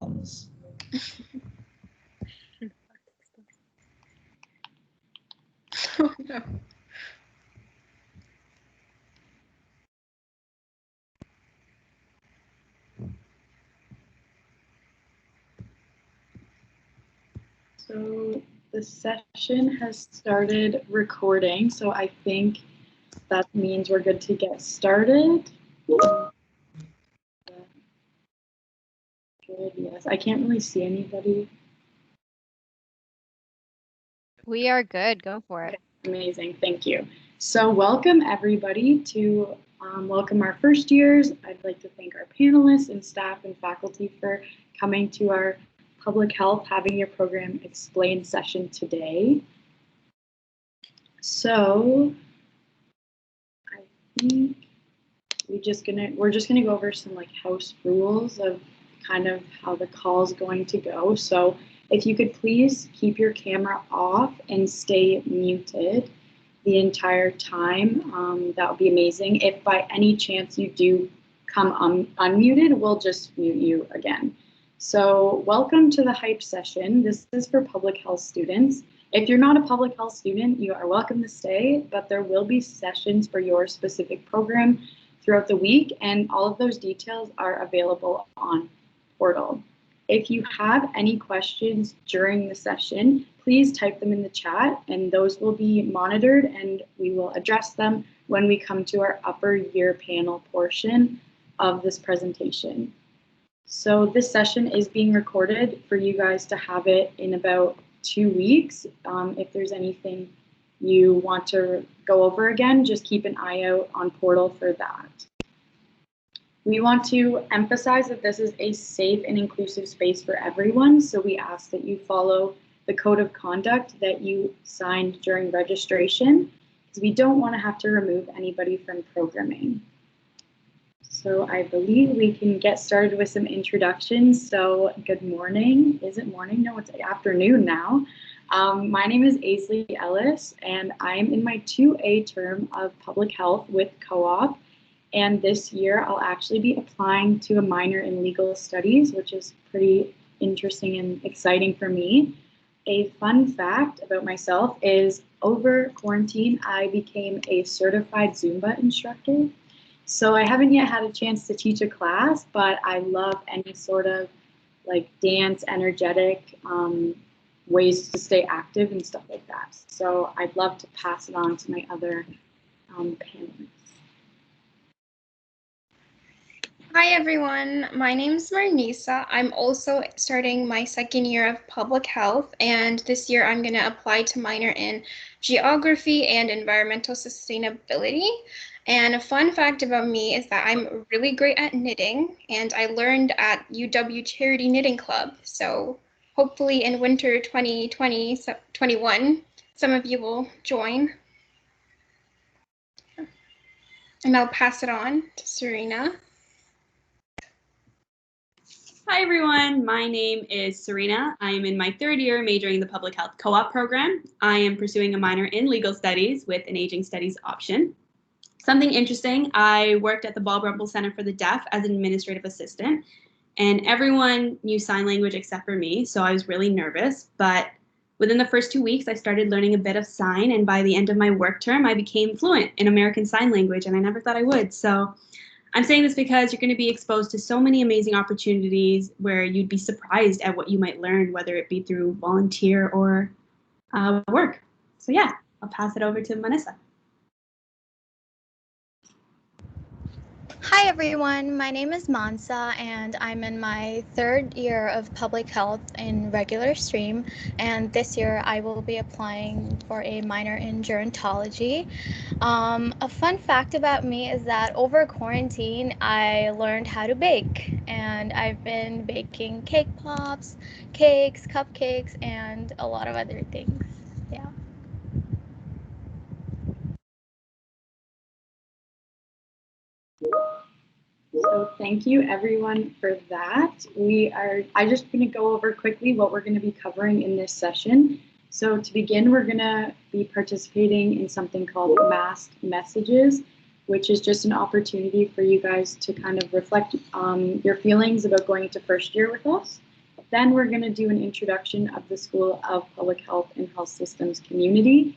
puns. Oh, no. So the session has started recording, so I think that means we're good to get started. Good, yes. I can't really see anybody. We are good. Go for it. Amazing. Thank you. So welcome everybody to welcome our first years. I'd like to thank our panelists and staff and faculty for coming to our Public Health Having Your Program Explained session today. So I think we're just gonna go over some like house rules of kind of how the call is going to go. So if you could please keep your camera off and stay muted the entire time, that would be amazing. If by any chance you do come unmuted, we'll just mute you again. So welcome to the H.Y.P.E session. This is for public health students. If you're not a public health student, you are welcome to stay, but there will be sessions for your specific program throughout the week, and all of those details are available on portal. If you have any questions during the session, please type them in the chat, and those will be monitored, and we will address them when we come to our upper year panel portion of this presentation. So this session is being recorded for you guys to have it in about 2 weeks. If there's anything you want to go over again, just keep an eye out on portal for that. We want to emphasize that this is a safe and inclusive space for everyone, so we ask that you follow the code of conduct that you signed during registration, because we don't want to have to remove anybody from programming. So I believe we can get started with some introductions. So good morning. Is it morning? No, it's afternoon now. My name is Aisley Ellis, and I'm in my 2A term of public health with co-op. And this year I'll actually be applying to a minor in legal studies, which is pretty interesting and exciting for me. A fun fact about myself is over quarantine, I became a certified Zumba instructor. So I haven't yet had a chance to teach a class, but I love any sort of like dance, energetic ways to stay active and stuff like that. So I'd love to pass it on to my other panelists. Hi everyone, my name is Marnisa. I'm also starting my second year of public health, and this year I'm going to apply to minor in geography and environmental sustainability. And a fun fact about me is that I'm really great at knitting, and I learned at UW Charity Knitting Club. So hopefully in winter 2020-21, some of you will join. And I'll pass it on to Serena. Hi everyone, my name is Serena. I am in my third year majoring in the public health co-op program. I am pursuing a minor in legal studies with an aging studies option. Something interesting, I worked at the Bob Rumpel Center for the Deaf as an administrative assistant, and everyone knew sign language except for me, so I was really nervous. But within the first 2 weeks, I started learning a bit of sign, and by the end of my work term, I became fluent in American Sign Language, and I never thought I would. So I'm saying this because you're going to be exposed to so many amazing opportunities where you'd be surprised at what you might learn, whether it be through volunteer or work. So yeah, I'll pass it over to Vanessa. Hi everyone, my name is Mansa, and I'm in my third year of public health in regular stream, and this year I will be applying for a minor in gerontology. A fun fact about me is that over quarantine I learned how to bake, and I've been baking cake pops, cakes, cupcakes, and a lot of other things. Yeah. So thank you everyone for that. I'm just going to go over quickly what we're going to be covering in this session. So to begin, we're going to be participating in something called Masked Messages, which is just an opportunity for you guys to kind of reflect your feelings about going into first year with us. then we're going to do an introduction of the School of Public Health and Health Systems community,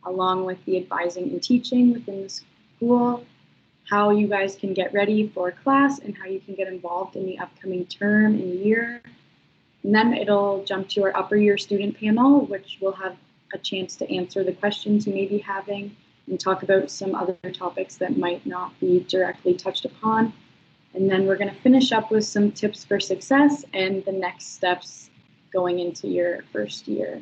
along with the advising and teaching within the school, how you guys can get ready for class and how you can get involved in the upcoming term and year. And then it'll jump to our upper year student panel, which will have a chance to answer the questions you may be having and talk about some other topics that might not be directly touched upon. And then we're going to finish up with some tips for success and the next steps going into your first year.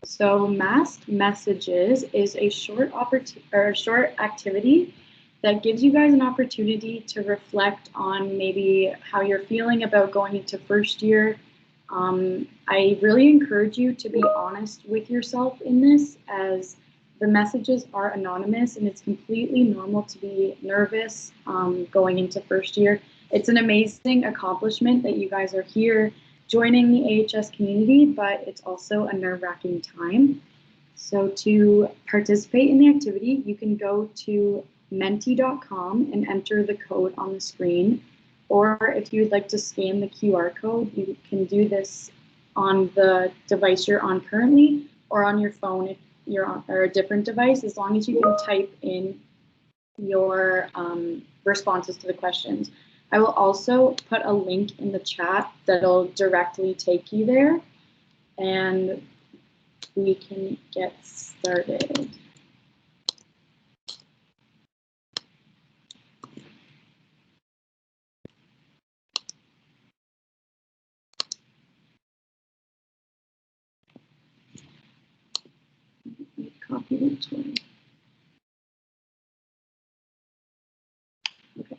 So masked messages is a short activity that gives you guys an opportunity to reflect on maybe how you're feeling about going into first year. I really encourage you to be honest with yourself in this, as the messages are anonymous and it's completely normal to be nervous going into first year. It's an amazing accomplishment that you guys are here joining the AHS community, but it's also a nerve-wracking time. So to participate in the activity, you can go to menti.com and enter the code on the screen. Or if you would like to scan the QR code, you can do this on the device you're on currently or on your phone if you're on or a different device, as long as you can type in your responses to the questions. I will also put a link in the chat that'll directly take you there, and we can get started. Copy the Twitter. Okay.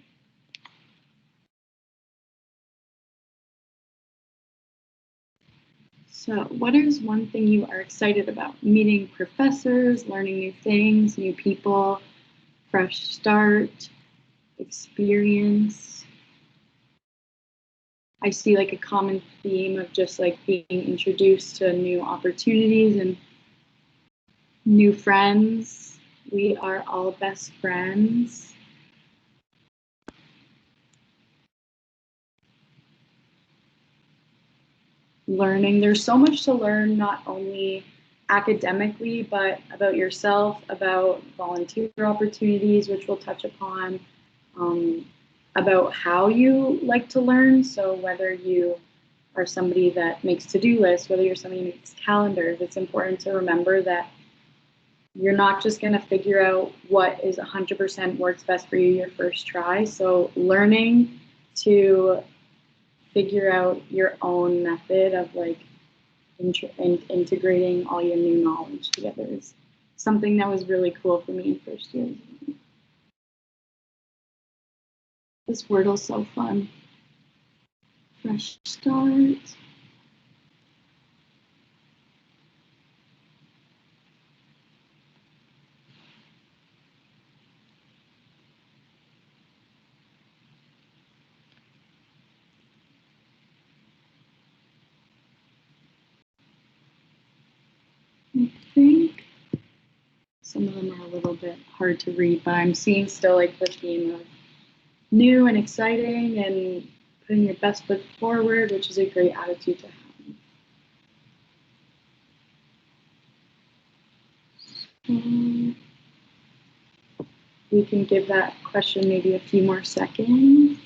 So what is one thing you are excited about? Meeting professors, learning new things, new people, fresh start, experience. I see like a common theme of just like being introduced to new opportunities and new friends. We are all best friends. Learning. There's so much to learn, not only academically, but about yourself, about volunteer opportunities, which we'll touch upon, about how you like to learn. So whether you are somebody that makes to-do lists, whether you're somebody who makes calendars, it's important to remember that you're not just going to figure out what is 100% works best for you your first try. So learning to figure out your own method of like integrating all your new knowledge together is something that was really cool for me in first year. This Wordle's so fun. Fresh start. I think some of them are a little bit hard to read, but I'm seeing still like the theme of new and exciting and putting your best foot forward, which is a great attitude to have. We can give that question maybe a few more seconds.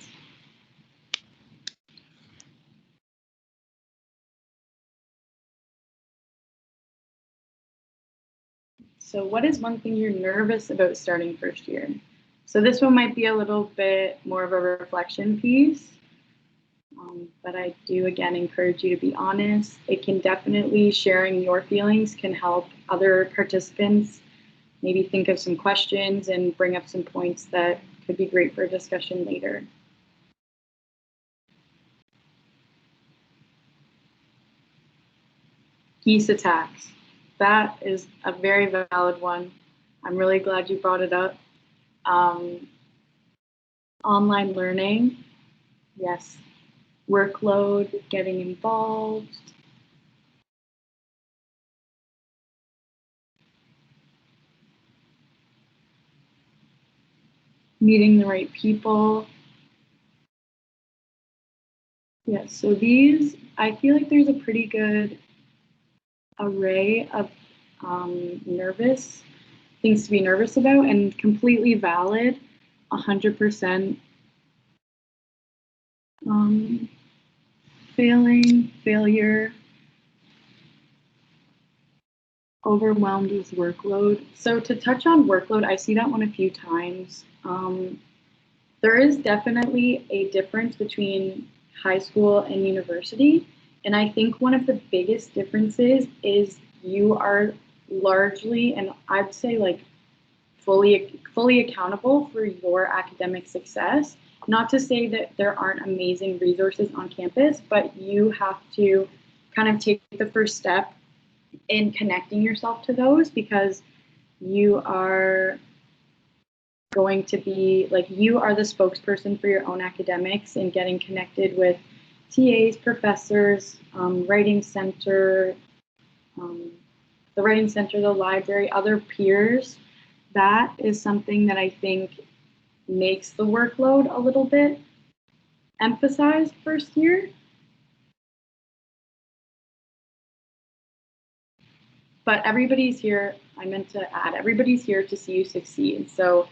So what is one thing you're nervous about starting first year? So this one might be a little bit more of a reflection piece, but I do again encourage you to be honest. It can definitely, sharing your feelings can help other participants maybe think of some questions and bring up some points that could be great for a discussion later. Geese attacks. That is a very valid one. I'm really glad you brought it up. Online learning, yes. Workload, getting involved. Meeting the right people. Yeah, so these, I feel like there's a pretty good array of nervous things to be nervous about, and completely valid, 100%. Failing, failure, overwhelmed with workload. So to touch on workload, I see that one a few times. There is definitely a difference between high school and university. And I think one of the biggest differences is you are largely, and I'd say like fully accountable for your academic success. Not to say that there aren't amazing resources on campus, but you have to kind of take the first step in connecting yourself to those, because you are going to be like, you are the spokesperson for your own academics and getting connected with TAs, professors, writing center, the writing center, the library, other peers. That is something that I think makes the workload a little bit emphasized first year. But everybody's here, I meant to add, everybody's here to see you succeed. So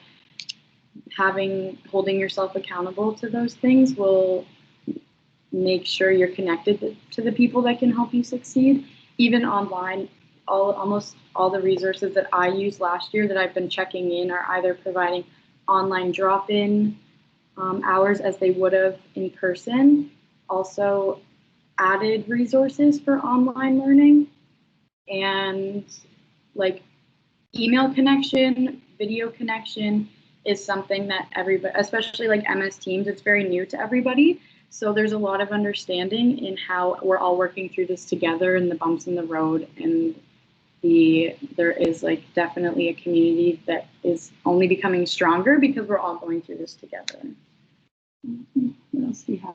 holding yourself accountable to those things will make sure you're connected to the people that can help you succeed. Even online, almost all the resources that I used last year that I've been checking in are either providing online drop-in hours as they would have in person, also added resources for online learning, and like email connection, video connection is something that everybody, especially like MS Teams, it's very new to everybody. So there's a lot of understanding in how we're all working through this together, and the bumps in the road, and there is like definitely a community that is only becoming stronger because we're all going through this together. What else do we have?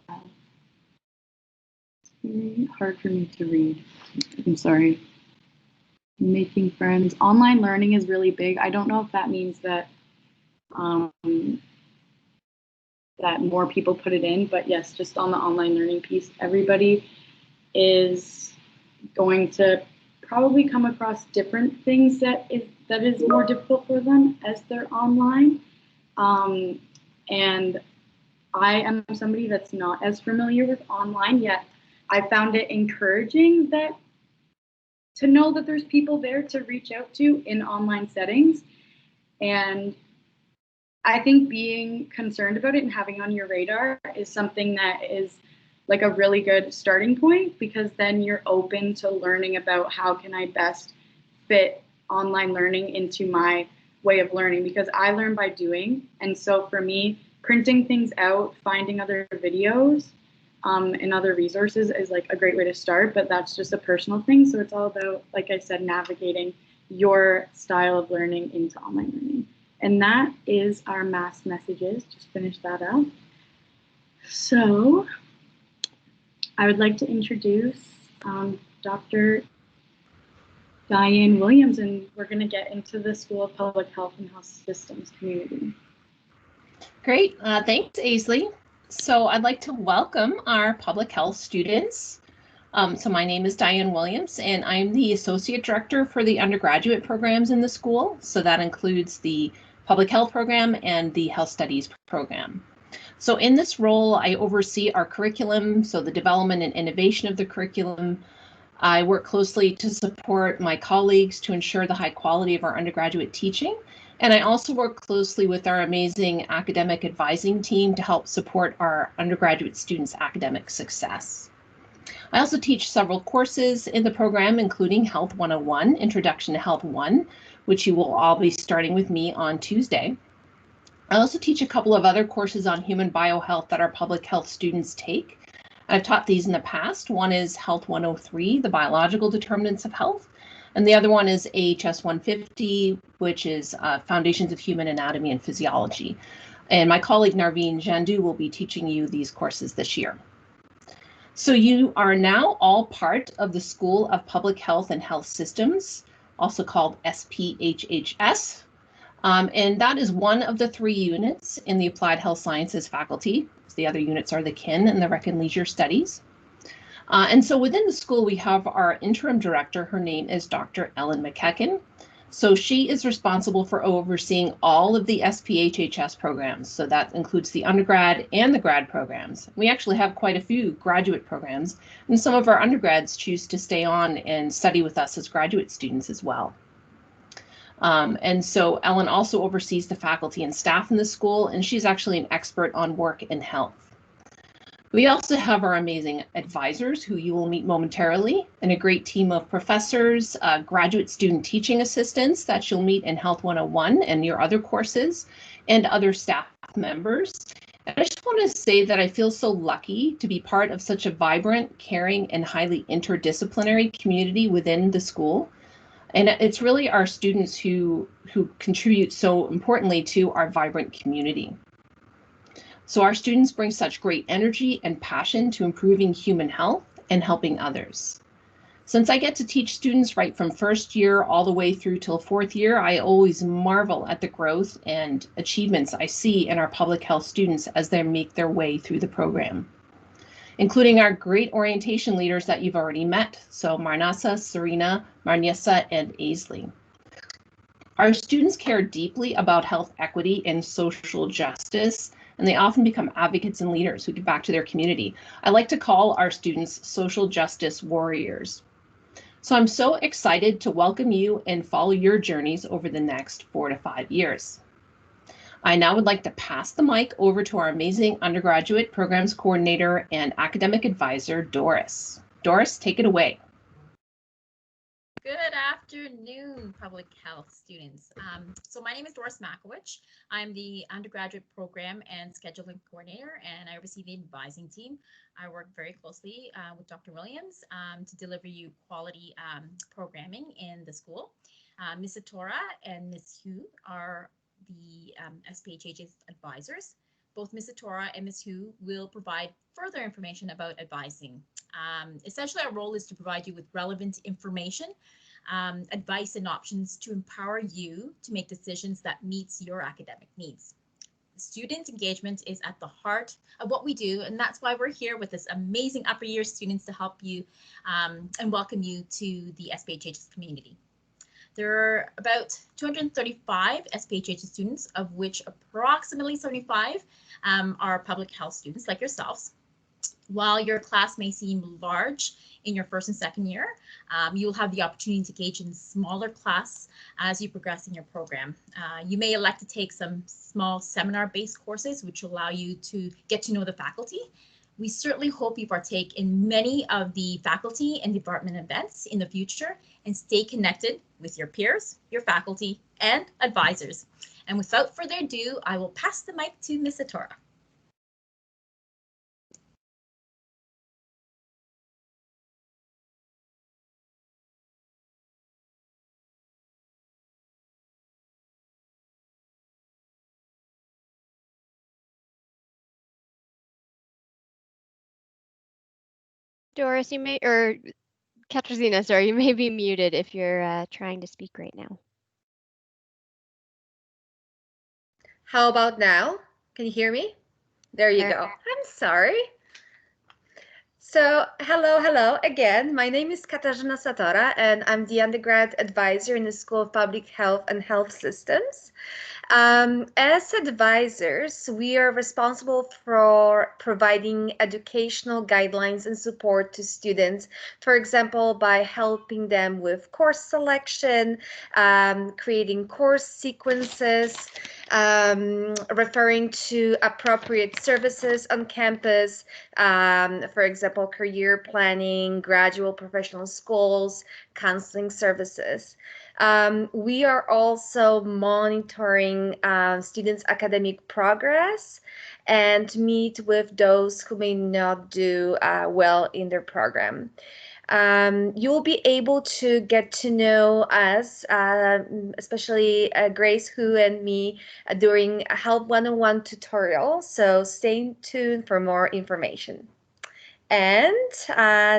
It's very hard for me to read. I'm sorry. Making friends. Online learning is really big. I don't know if that means that that more people put it in, but yes, just on the online learning piece, everybody is going to probably come across different things that is more difficult for them as they're online. And I am somebody that's not as familiar with online yet. I found it encouraging to know that there's people there to reach out to in online settings. And I think being concerned about it and having on your radar is something that is like a really good starting point, because then you're open to learning about how can I best fit online learning into my way of learning, because I learn by doing. And so for me, printing things out, finding other videos and other resources is like a great way to start, but that's just a personal thing. So it's all about, like I said, navigating your style of learning into online learning. And that is our mass messages. Just finish that up. So I would like to introduce Dr. Diane Williams, and we're going to get into the School of Public Health and Health Systems community. Great. Thanks, Aisley. So I'd like to welcome our public health students. So my name is Diane Williams, and I'm the Associate Director for the undergraduate programs in the school. So that includes the Public Health program and the Health Studies program. So in this role, I oversee our curriculum, so the development and innovation of the curriculum. I work closely to support my colleagues to ensure the high quality of our undergraduate teaching. And I also work closely with our amazing academic advising team to help support our undergraduate students' academic success. I also teach several courses in the program, including Health 101, Introduction to Health 1, which you will all be starting with me on Tuesday. I also teach a couple of other courses on human biohealth that our public health students take. I've taught these in the past. One is Health 103, the biological determinants of health, and the other one is AHS 150, which is Foundations of Human Anatomy and Physiology. And my colleague Narveen Jandu will be teaching you these courses this year. So you are now all part of the School of Public Health and Health Systems, also called SPHHS. And that is one of the 3 units in the Applied Health Sciences faculty. The other units are the Kin and the Rec and Leisure Studies. And so within the school, we have our interim director. Her name is Dr. Ellen McKecken. So she is responsible for overseeing all of the SPHHS programs. So that includes the undergrad and the grad programs. We actually have quite a few graduate programs, and some of our undergrads choose to stay on and study with us as graduate students as well. And so Ellen also oversees the faculty and staff in the school, and she's actually an expert on work and health. We also have our amazing advisors who you will meet momentarily, and a great team of professors, graduate student teaching assistants that you'll meet in Health 101 and your other courses, and other staff members. And I just want to say that I feel so lucky to be part of such a vibrant, caring, and highly interdisciplinary community within the school. And it's really our students who contribute so importantly to our vibrant community. So our students bring such great energy and passion to improving human health and helping others. Since I get to teach students right from first year all the way through till 4th year, I always marvel at the growth and achievements I see in our public health students as they make their way through the program, including our great orientation leaders that you've already met. So Marnasa, Serena, Marnissa, and Aisley. Our students care deeply about health equity and social justice, and they often become advocates and leaders who give back to their community. I like to call our students social justice warriors. So I'm so excited to welcome you and follow your journeys over the next 4 to 5 years. I now would like to pass the mic over to our amazing undergraduate programs coordinator and academic advisor, Doris. Doris, take it away. Good afternoon, public health students. So my name is Doris Makowicz. I'm the undergraduate program and scheduling coordinator, and I oversee the advising team. I work very closely with Dr. Williams to deliver you quality programming in the school. Ms. Satora and Ms. Hu are the SPHH's advisors. Both Ms. Satora and Ms. Hu will provide further information about advising. Essentially, our role is to provide you with relevant information, advice, and options to empower you to make decisions that meets your academic needs. Student engagement is at the heart of what we do, and that's why we're here with this amazing upper year students to help you and welcome you to the SPHH's community. There are about 235 SPHH students, of which approximately 75 are public health students like yourselves. While your class may seem large in your 1st and 2nd year, you will have the opportunity to engage in smaller class as you progress in your program. You may elect to take some small seminar-based courses, which will allow you to get to know the faculty. We certainly hope you partake in many of the faculty and department events in the future and stay connected with your peers, your faculty, and advisors. And without further ado, I will pass the mic to Ms. Satora. Doris, you may, or Katarzyna, sorry, you may be muted if you're trying to speak right now. How about now? Can you hear me? There you go. I'm sorry. So hello again. My name is Katarzyna Satora, and I'm the undergrad advisor in the School of Public Health and Health Systems. As advisors, we are responsible for providing educational guidelines and support to students, for example, by helping them with course selection, creating course sequences, referring to appropriate services on campus, for example, career planning, graduate professional schools, counseling services. We are also monitoring students' academic progress and meet with those who may not do well in their program. You'll be able to get to know us, especially Grace, Hu, and me during a Health 101 tutorial, so stay tuned for more information. And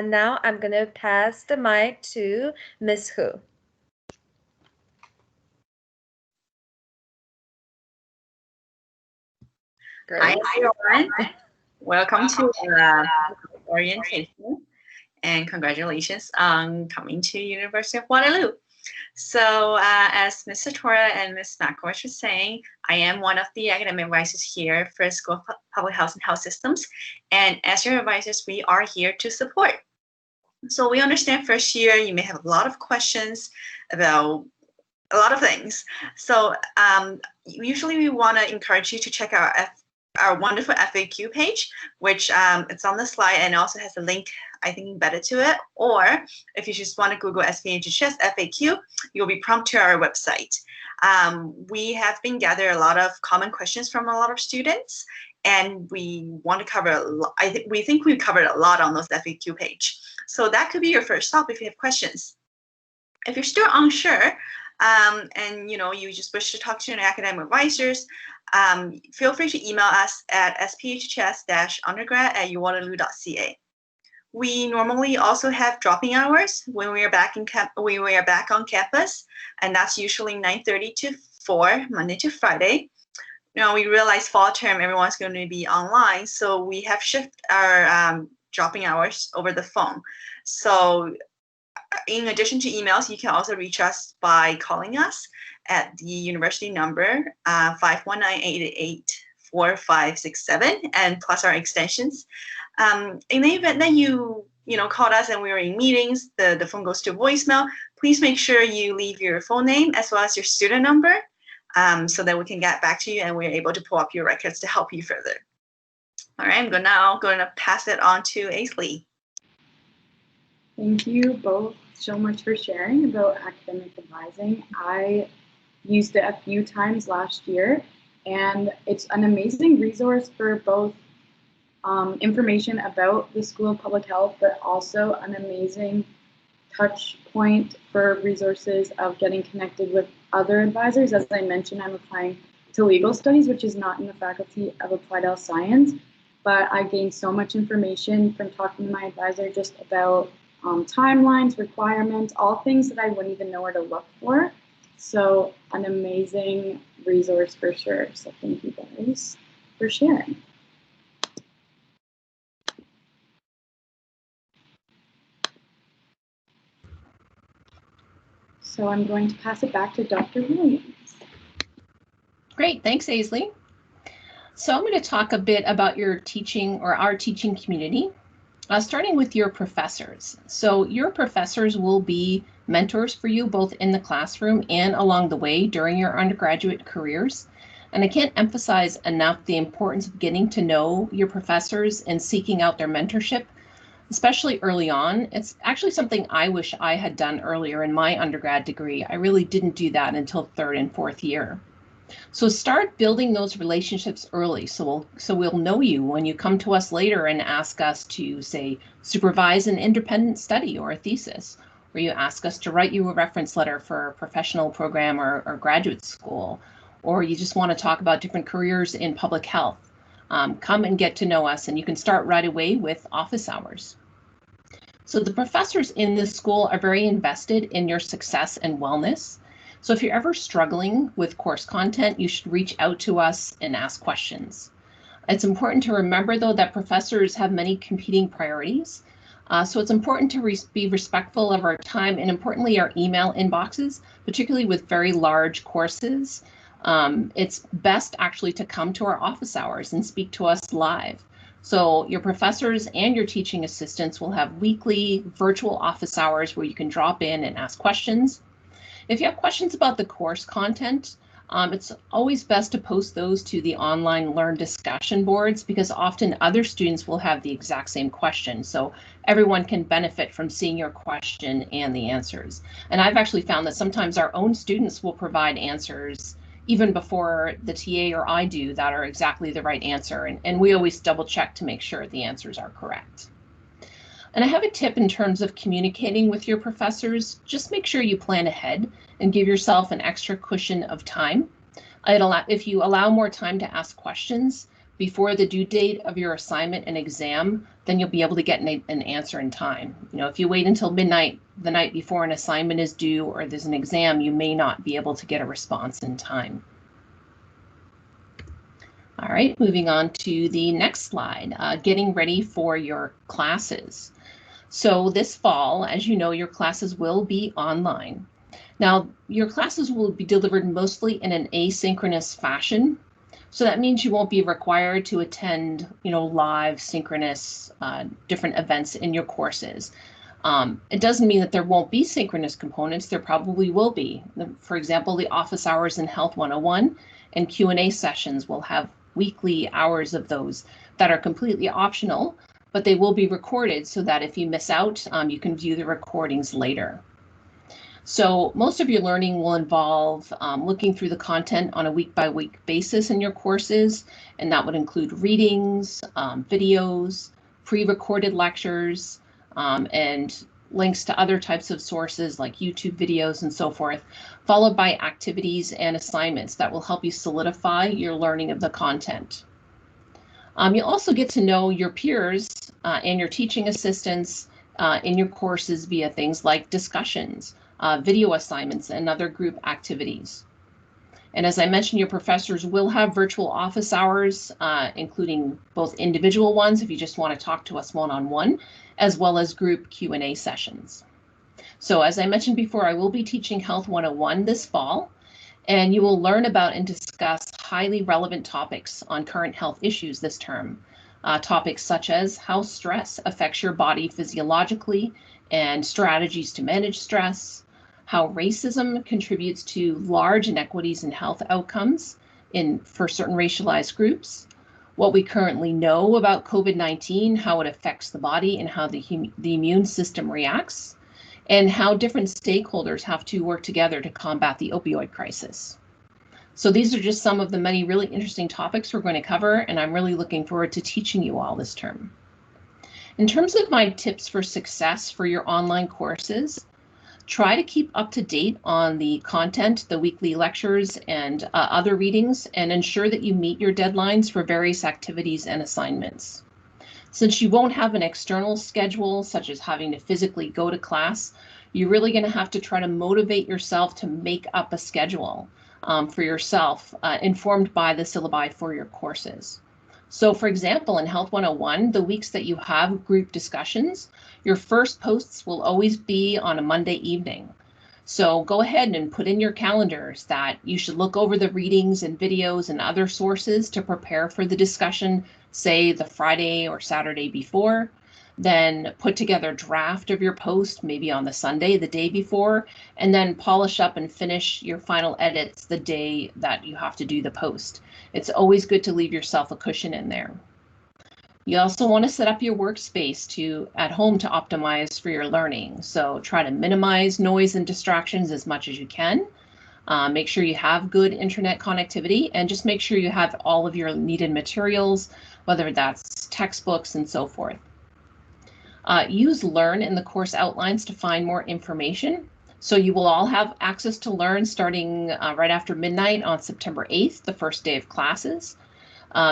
now I'm going to pass the mic to Ms. Hu. Great. Hi, everyone. Welcome to orientation, and congratulations on coming to University of Waterloo. So as Ms. Satora and Ms. Makowicz were saying, I am one of the academic advisors here for School of Public Health and Health Systems. And as your advisors, we are here to support. So we understand first year, you may have a lot of questions about a lot of things. So usually we want to encourage you to check out our wonderful FAQ page, which it's on the slide and also has a link, I think, embedded to it. Or if you just want to Google SPHHS FAQ, you'll be prompted to our website. We have been gathering a lot of common questions from a lot of students, and we want to cover a lot. We think we've covered a lot on those FAQ page. So that could be your first stop if you have questions. If you're still unsure, and you just wish to talk to your academic advisors, feel free to email us at sphs-undergrad@uwaterloo.ca. We normally also have dropping hours when we are back on campus, and that's usually 9:30 to 4, Monday to Friday. Now we realize fall term everyone's going to be online, so we have shifted our dropping hours over the phone. So in addition to emails, you can also reach us by calling us at the university number 519-888-4567 and plus our extensions. In the event that you called us and we were in meetings, the phone goes to voicemail, please make sure you leave your full name as well as your student number so that we can get back to you and we're able to pull up your records to help you further. All right, I'm now going to pass it on to Aisley. Thank you both so much for sharing about academic advising. I used it a few times last year, and it's an amazing resource for both information about the School of Public Health, but also an amazing touch point for resources of getting connected with other advisors. As I mentioned, I'm applying to legal studies, which is not in the Faculty of Applied Health Science, but I gained so much information from talking to my advisor just about timelines, requirements, all things that I wouldn't even know where to look for. So an amazing resource for sure. So thank you guys for sharing. So I'm going to pass it back to Dr. Williams. Great, thanks, Aisley. So I'm going to talk a bit about your teaching or our teaching community. Starting with your professors. So your professors will be mentors for you both in the classroom and along the way during your undergraduate careers. And I can't emphasize enough the importance of getting to know your professors and seeking out their mentorship, especially early on. It's actually something I wish I had done earlier in my undergrad degree. I really didn't do that until 3rd and 4th year. So start building those relationships early so we'll know you when you come to us later and ask us to, say, supervise an independent study or a thesis, or you ask us to write you a reference letter for a professional program or graduate school, or you just want to talk about different careers in public health. Come and get to know us, and you can start right away with office hours. So the professors in this school are very invested in your success and wellness. So if you're ever struggling with course content, you should reach out to us and ask questions. It's important to remember, though, that professors have many competing priorities. So it's important to be respectful of our time and, importantly, our email inboxes, particularly with very large courses. It's best actually to come to our office hours and speak to us live. So your professors and your teaching assistants will have weekly virtual office hours where you can drop in and ask questions. If you have questions about the course content, it's always best to post those to the online Learn discussion boards because often other students will have the exact same question. So everyone can benefit from seeing your question and the answers. And I've actually found that sometimes our own students will provide answers even before the TA or I do that are exactly the right answer. And we always double check to make sure the answers are correct. And I have a tip in terms of communicating with your professors. Just make sure you plan ahead and give yourself an extra cushion of time. If you allow more time to ask questions before the due date of your assignment and exam, then you'll be able to get an answer in time. If you wait until midnight the night before an assignment is due or there's an exam, you may not be able to get a response in time. All right, moving on to the next slide, getting ready for your classes. So this fall, as you know, your classes will be online. Now, your classes will be delivered mostly in an asynchronous fashion. So that means you won't be required to attend, live synchronous different events in your courses. It doesn't mean that there won't be synchronous components. There probably will be. For example, the office hours in Health 101 and Q&A sessions will have weekly hours of those that are completely optional, but they will be recorded so that if you miss out, you can view the recordings later. So most of your learning will involve looking through the content on a week-by-week basis in your courses, and that would include readings, videos, pre-recorded lectures, and links to other types of sources like YouTube videos and so forth, followed by activities and assignments that will help you solidify your learning of the content. You'll also get to know your peers and your teaching assistants in your courses via things like discussions, video assignments, and other group activities. And as I mentioned, your professors will have virtual office hours, including both individual ones if you just want to talk to us one-on-one, as well as group Q&A sessions. So as I mentioned before, I will be teaching Health 101 this fall, and you will learn about and discuss highly relevant topics on current health issues this term. Topics such as how stress affects your body physiologically and strategies to manage stress, how racism contributes to large inequities in health outcomes for certain racialized groups, what we currently know about COVID-19, how it affects the body and how the immune system reacts, and how different stakeholders have to work together to combat the opioid crisis. So these are just some of the many really interesting topics we're going to cover, and I'm really looking forward to teaching you all this term. In terms of my tips for success for your online courses, try to keep up to date on the content, the weekly lectures and other readings, and ensure that you meet your deadlines for various activities and assignments. Since you won't have an external schedule, such as having to physically go to class, you're really going to have to try to motivate yourself to make up a schedule for yourself, informed by the syllabi for your courses. So for example, in Health 101, the weeks that you have group discussions, your first posts will always be on a Monday evening. So go ahead and put in your calendars that you should look over the readings and videos and other sources to prepare for the discussion, say the Friday or Saturday before. Then put together a draft of your post, maybe on the Sunday, the day before, and then polish up and finish your final edits the day that you have to do the post. It's always good to leave yourself a cushion in there. You also want to set up your workspace at home to optimize for your learning. So try to minimize noise and distractions as much as you can. Make sure you have good internet connectivity, and just make sure you have all of your needed materials, whether that's textbooks and so forth. Use Learn in the course outlines to find more information. So you will all have access to Learn starting right after midnight on September 8th, the first day of classes.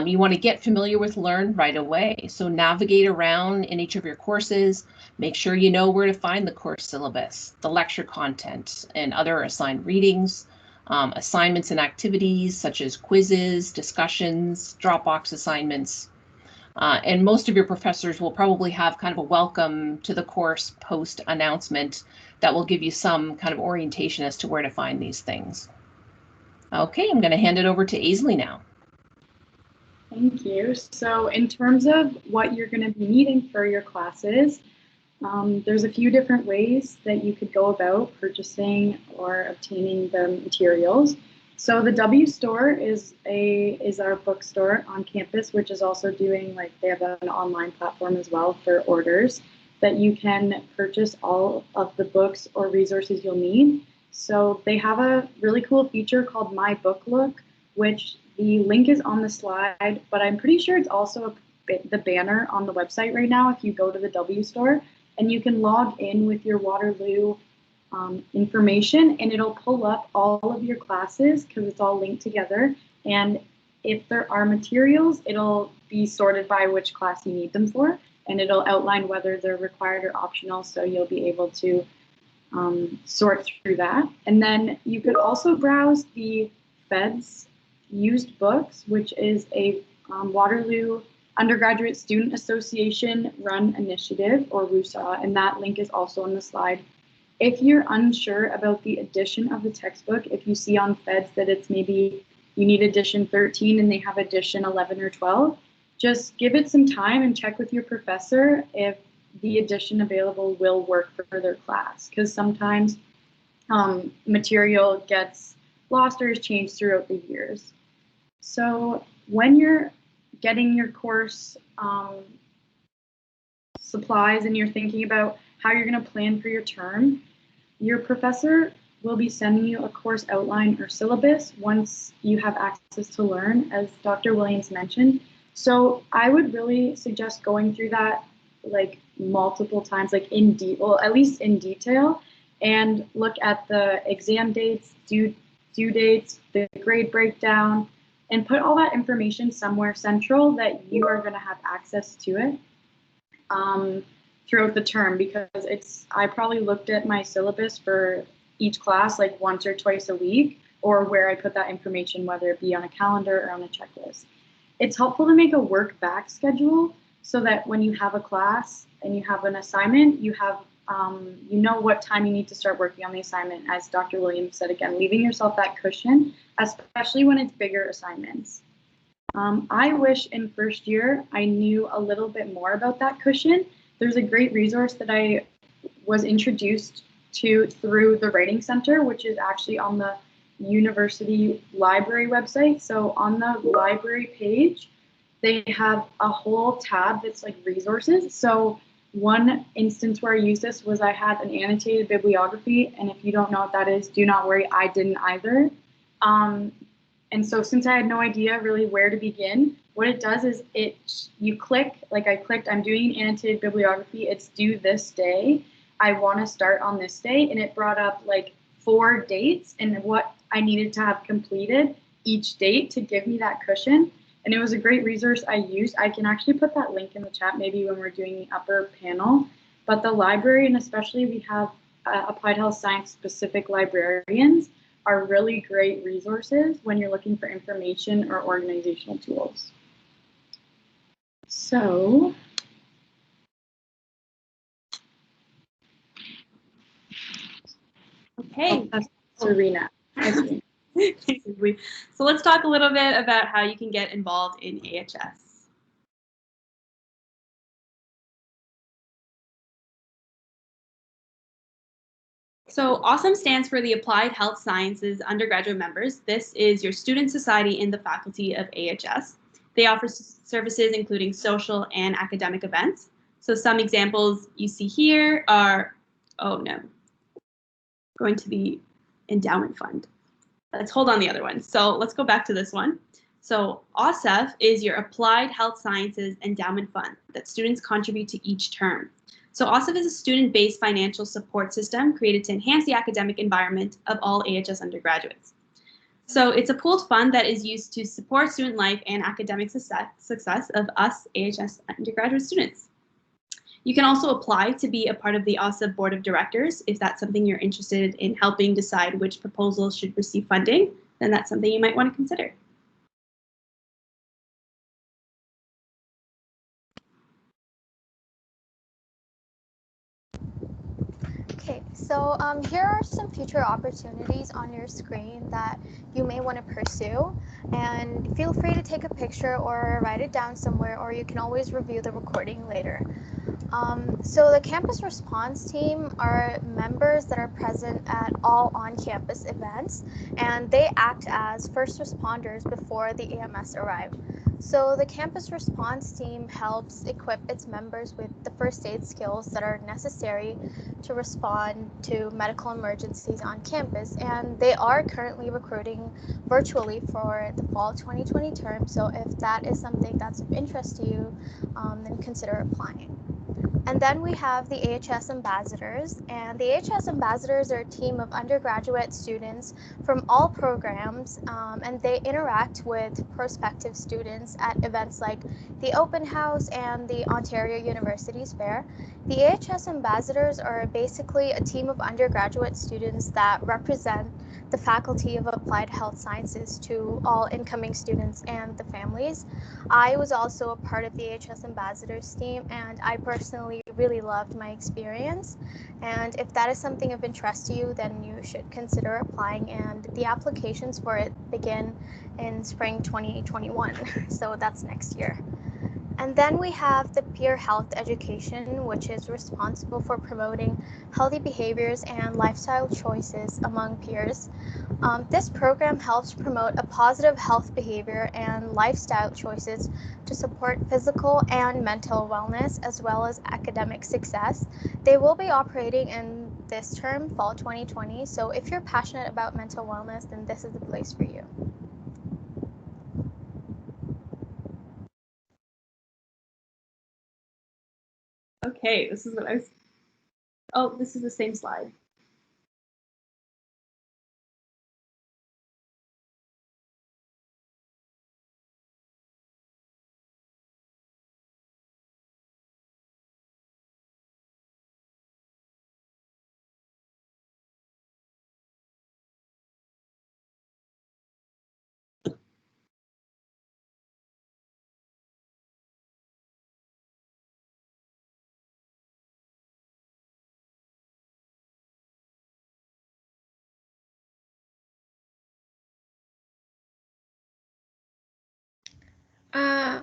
You want to get familiar with Learn right away. So navigate around in each of your courses. Make sure you know where to find the course syllabus, the lecture content, and other assigned readings, assignments and activities such as quizzes, discussions, Dropbox assignments. And most of your professors will probably have kind of a welcome to the course post announcement that will give you some kind of orientation as to where to find these things. Okay, I'm going to hand it over to Aisley now. Thank you. So in terms of what you're going to be needing for your classes, there's a few different ways that you could go about purchasing or obtaining the materials. So the W Store is our bookstore on campus, which is also doing, they have an online platform as well for orders that you can purchase all of the books or resources you'll need. So they have a really cool feature called My Book Look, which the link is on the slide, but I'm pretty sure it's also the banner on the website right now if you go to the W Store, and you can log in with your Waterloo information, and it'll pull up all of your classes because it's all linked together. And if there are materials, it'll be sorted by which class you need them for, and it'll outline whether they're required or optional, so you'll be able to sort through that. And then you could also browse the Fed's Used Books, which is a Waterloo Undergraduate Student Association run initiative, or WUSA, and that link is also on the slide. If you're unsure about the edition of the textbook, if you see on Feds that it's maybe you need edition 13 and they have edition 11 or 12, just give it some time and check with your professor if the edition available will work for their class, because sometimes material gets lost or is changed throughout the years. So when you're getting your course supplies and you're thinking about how you're going to plan for your term, your professor will be sending you a course outline or syllabus once you have access to Learn, as Dr. Williams mentioned. So I would really suggest going through that like multiple times, like at least in detail, and look at the exam dates, due dates, the grade breakdown, and put all that information somewhere central that you are going to have access to it throughout the term, because I probably looked at my syllabus for each class like once or twice a week, or where I put that information, whether it be on a calendar or on a checklist. It's helpful to make a work back schedule so that when you have a class and you have an assignment, you have you know what time you need to start working on the assignment. As Dr. Williams said, again, leaving yourself that cushion, especially when it's bigger assignments. I wish in first year I knew a little bit more about that cushion. There's a great resource that I was introduced to through the Writing Center, which is actually on the university library website. So on the library page, they have a whole tab that's like resources. So one instance where I used this was I had an annotated bibliography, and if you don't know what that is, do not worry, I didn't either. And so since I had no idea really where to begin, what it does is you click, like I clicked, I'm doing an annotated bibliography, it's due this day, I want to start on this day, and it brought up like 4 dates and what I needed to have completed each date to give me that cushion. And it was a great resource I used. I can actually put that link in the chat maybe when we're doing the upper panel. But the library, and especially we have applied health science specific librarians, are really great resources when you're looking for information or organizational tools. So okay, Serena. So let's talk a little bit about how you can get involved in AHS. So AWESOME stands for the Applied Health Sciences undergraduate members. This is your student society in the faculty of AHS. They offer services including social and academic events. So some examples you see here are, going to the endowment fund. Let's hold on the other one. So let's go back to this one. So AWSEF is your Applied Health Sciences Endowment Fund that students contribute to each term. So AWSEF is a student-based financial support system created to enhance the academic environment of all AHS undergraduates. So it's a pooled fund that is used to support student life and academic success of us AHS undergraduate students. You can also apply to be a part of the AWSEF Board of Directors. If that's something you're interested in helping decide which proposals should receive funding, then that's something you might want to consider. Okay, so here are some future opportunities on your screen that you may want to pursue, and feel free to take a picture or write it down somewhere, or you can always review the recording later. So the campus response team are members that are present at all on-campus events, and they act as first responders before the EMS arrive. So the campus response team helps equip its members with the first aid skills that are necessary to respond to medical emergencies on campus, and they are currently recruiting virtually for the fall 2020 term. So if that is something that's of interest to you, then consider applying. And then we have the AHS ambassadors, and the AHS ambassadors are a team of undergraduate students from all programs, and they interact with prospective students at events like the Open House and the Ontario Universities Fair. The AHS ambassadors are basically a team of undergraduate students that represent the Faculty of Applied Health Sciences to all incoming students and the families. I was also a part of the AHS Ambassadors team, and I personally really loved my experience. And if that is something of interest to you, then you should consider applying, and the applications for it begin in spring 2021, so that's next year. And then we have the peer health education, which is responsible for promoting healthy behaviors and lifestyle choices among peers. This program helps promote a positive health behavior and lifestyle choices to support physical and mental wellness as well as academic success. They will be operating in this term, fall 2020. So if you're passionate about mental wellness, then this is the place for you. Okay, this is what I was. Oh, this is the same slide. Uh,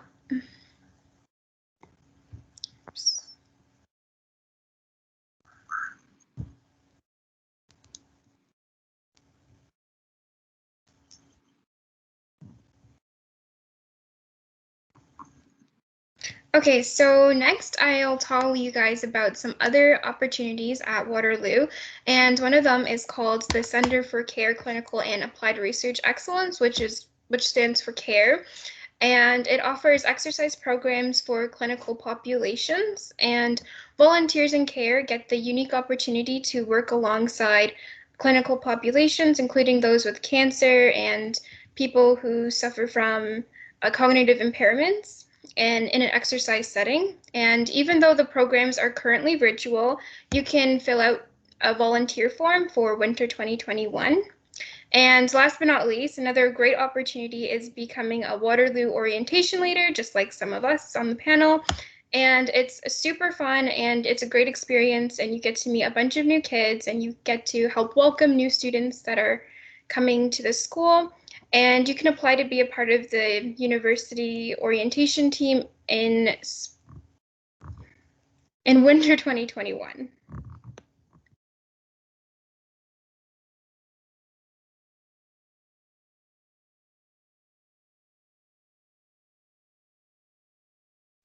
Okay, so next I'll tell you guys about some other opportunities at Waterloo, and one of them is called the Center for Care, Clinical and Applied Research Excellence, which stands for CARE, and it offers exercise programs for clinical populations, and volunteers in CARE get the unique opportunity to work alongside clinical populations, including those with cancer and people who suffer from cognitive impairments, and in an exercise setting. And even though the programs are currently virtual, you can fill out a volunteer form for winter 2021. And last but not least, another great opportunity is becoming a Waterloo orientation leader, just like some of us on the panel. And it's super fun and it's a great experience, and you get to meet a bunch of new kids and you get to help welcome new students that are coming to the school. And you can apply to be a part of the university orientation team in winter 2021.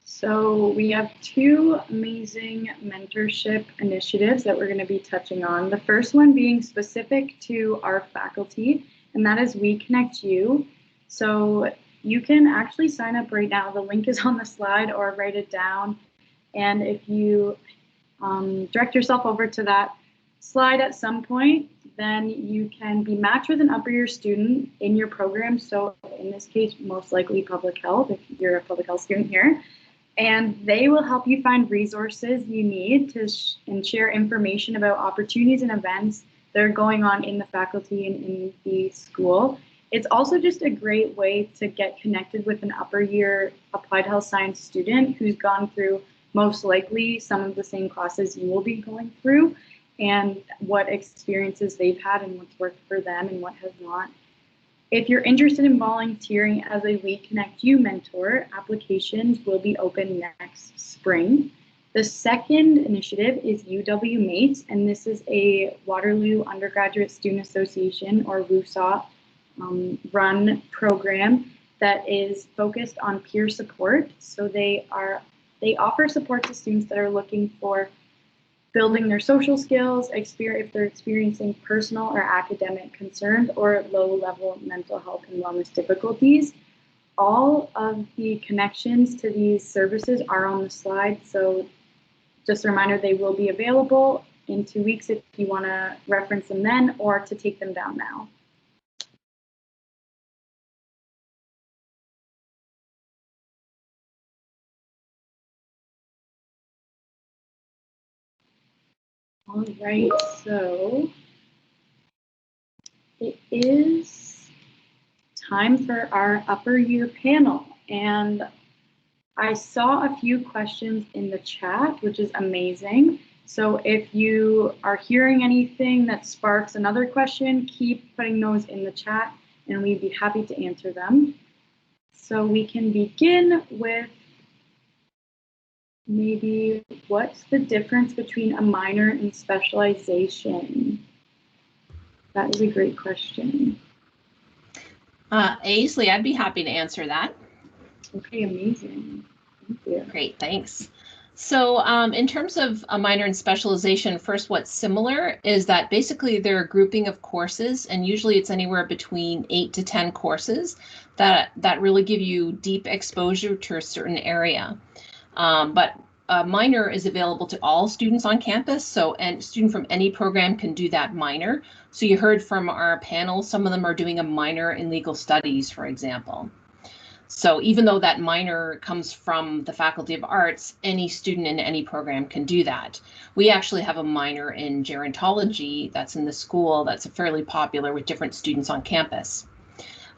So we have two amazing mentorship initiatives that we're going to be touching on. The first one being specific to our faculty, and that is We Connect You. So you can actually sign up right now. The link is on the slide, or write it down. And if you direct yourself over to that slide at some point, then you can be matched with an upper year student in your program. So in this case, most likely public health, if you're a public health student here. And they will help you find resources you need to and share information about opportunities and events that are going on in the faculty and in the school. It's also just a great way to get connected with an upper year applied health science student who's gone through most likely some of the same classes you will be going through, and what experiences they've had and what's worked for them and what has not. If you're interested in volunteering as a We Connect You mentor, applications will be open next spring. The second initiative is UW Mates, and this is a Waterloo Undergraduate Student Association, or WUSA, run program that is focused on peer support. So they offer support to students that are looking for building their social skills, if they're experiencing personal or academic concerns or low-level mental health and wellness difficulties. All of the connections to these services are on the slide, so just a reminder, they will be available in 2 weeks if you want to reference them then, or to take them down now. All right, so it is time for our upper year panel. And I saw a few questions in the chat, which is amazing. So if you are hearing anything that sparks another question, keep putting those in the chat and we'd be happy to answer them. So we can begin with maybe what's the difference between a minor and specialization? That is a great question. Aisley, I'd be happy to answer that. Okay, amazing. Thank you. Great, thanks. So in terms of a minor and specialization, first, what's similar is that basically they're a grouping of courses, and usually it's anywhere between 8 to 10 courses that really give you deep exposure to a certain area. But a minor is available to all students on campus, so a student from any program can do that minor. So you heard from our panel, some of them are doing a minor in legal studies, for example. So even though that minor comes from the Faculty of Arts, any student in any program can do that. We actually have a minor in gerontology that's in the school that's fairly popular with different students on campus.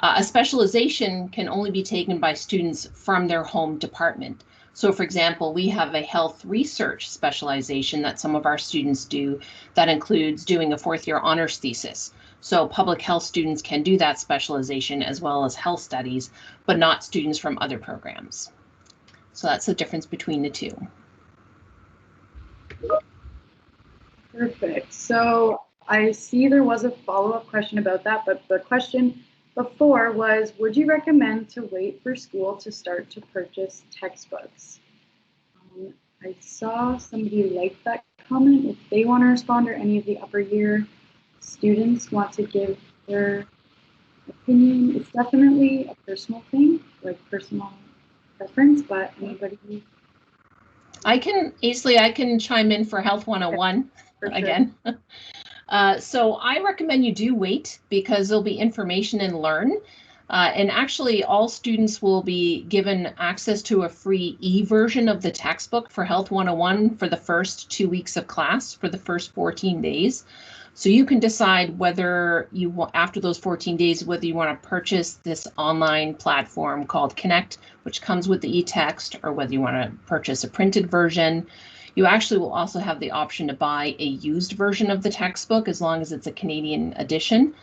A specialization can only be taken by students from their home department. So for example, we have a health research specialization that some of our students do that includes doing a fourth year honors thesis. So public health students can do that specialization as well as health studies, but not students from other programs. So that's the difference between the two. Perfect. So I see there was a follow-up question about that, but the question before was, would you recommend to wait for school to start to purchase textbooks? I saw somebody like that comment. If they want to respond, or any of the upper year students want to give their opinion, it's definitely a personal thing, like personal preference, but anybody? Aisley, I can chime in for Health 101 again. So I recommend you do wait because there'll be information and learn. And actually all students will be given access to a free e-version of the textbook for Health 101 for the first 2 weeks of class for the first 14 days. So you can decide whether you want, after those 14 days, whether you want to purchase this online platform called Connect, which comes with the e-text, or whether you want to purchase a printed version. You actually will also have the option to buy a used version of the textbook as long as it's a Canadian edition,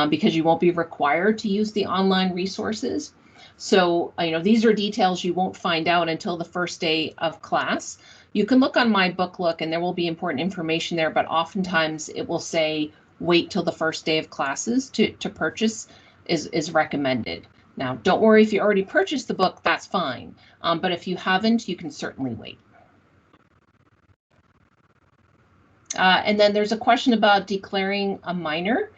because you won't be required to use the online resources. So, these are details you won't find out until the first day of class. You can look on My Book Look and there will be important information there, but oftentimes it will say wait till the first day of classes to purchase is recommended. Now, don't worry if you already purchased the book, that's fine. But if you haven't, you can certainly wait. And then there's a question about declaring a minor.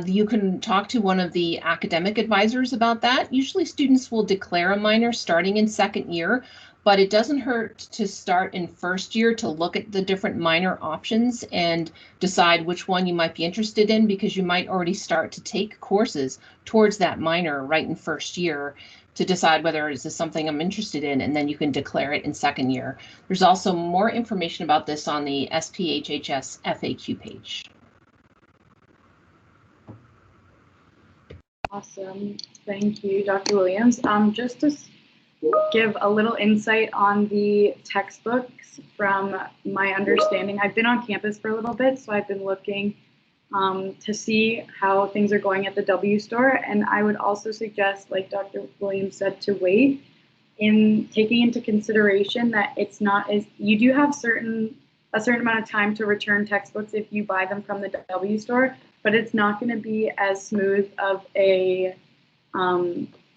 You can talk to one of the academic advisors about that. Usually students will declare a minor starting in second year, but it doesn't hurt to start in first year to look at the different minor options and decide which one you might be interested in, because you might already start to take courses towards that minor right in first year to decide whether is this something I'm interested in, and then you can declare it in second year. There's also more information about this on the SPHHS FAQ page. Awesome. Thank you, Dr. Williams. Just to give a little insight on the textbooks from my understanding, I've been on campus for a little bit, so I've been looking to see how things are going at the W store. And I would also suggest, like Dr. Williams said, to wait, in taking into consideration that it's not as, you do have a certain amount of time to return textbooks if you buy them from the W store, but it's not going to be as smooth of a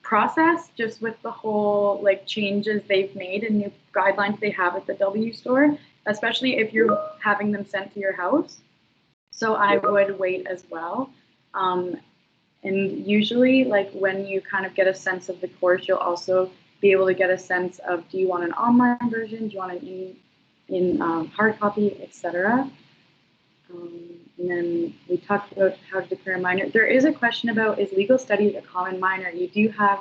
process, just with the whole changes they've made and new guidelines they have at the W store, especially if you're having them sent to your house. So I would wait as well. And usually, when you kind of get a sense of the course, you'll also be able to get a sense of, do you want an online version, do you want it in hard copy, etc. And then we talked about how to declare a minor. There is a question about, is legal studies a common minor? You do have